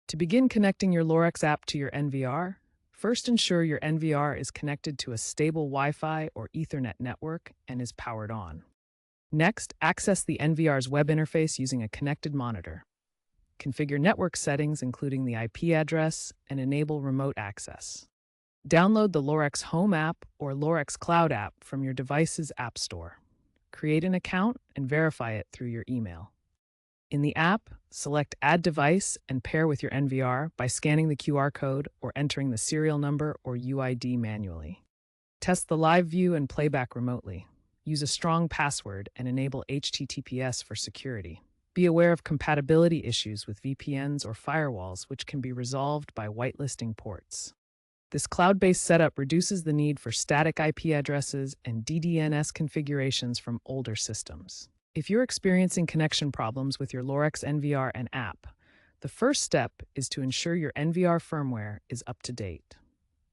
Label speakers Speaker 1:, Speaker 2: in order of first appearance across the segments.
Speaker 1: To begin connecting your Lorex app to your NVR, first ensure your NVR is connected to a stable Wi-Fi or Ethernet network and is powered on. Next, access the NVR's web interface using a connected monitor. Configure network settings, including the IP address, and enable remote access. Download the Lorex Home app or Lorex Cloud app from your device's app store. Create an account and verify it through your email. In the app, select Add Device and pair with your NVR by scanning the QR code or entering the serial number or UID manually. Test the live view and playback remotely. Use a strong password and enable HTTPS for security. Be aware of compatibility issues with VPNs or firewalls, which can be resolved by whitelisting ports. This cloud-based setup reduces the need for static IP addresses and DDNS configurations from older systems. If you're experiencing connection problems with your Lorex NVR and app, the first step is to ensure your NVR firmware is up to date.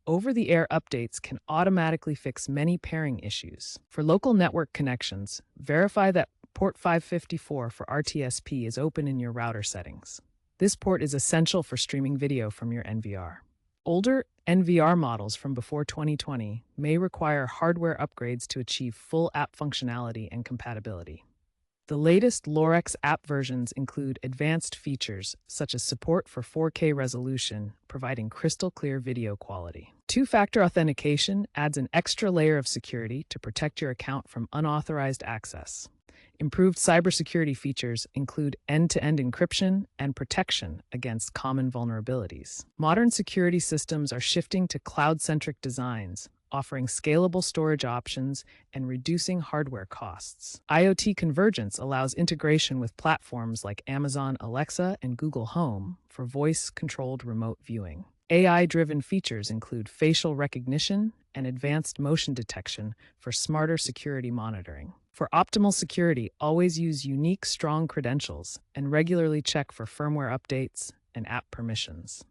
Speaker 1: Over-the-air updates can automatically fix many pairing issues. For local network connections, verify that port 554 for RTSP is open in your router settings. This port is essential for streaming video from your NVR. Older NVR models from before 2020 may require hardware upgrades to achieve full app functionality and compatibility. The latest Lorex app versions include advanced features such as support for 4K resolution, providing crystal clear video quality. Two-factor authentication adds an extra layer of security to protect your account from unauthorized access. Improved cybersecurity features include end-to-end encryption and protection against common vulnerabilities. Modern security systems are shifting to cloud-centric designs, offering scalable storage options and reducing hardware costs. IoT convergence allows integration with platforms like Amazon Alexa and Google Home for voice-controlled remote viewing. AI-driven features include facial recognition and advanced motion detection for smarter security monitoring. For optimal security, always use unique, strong credentials and regularly check for firmware updates and app permissions.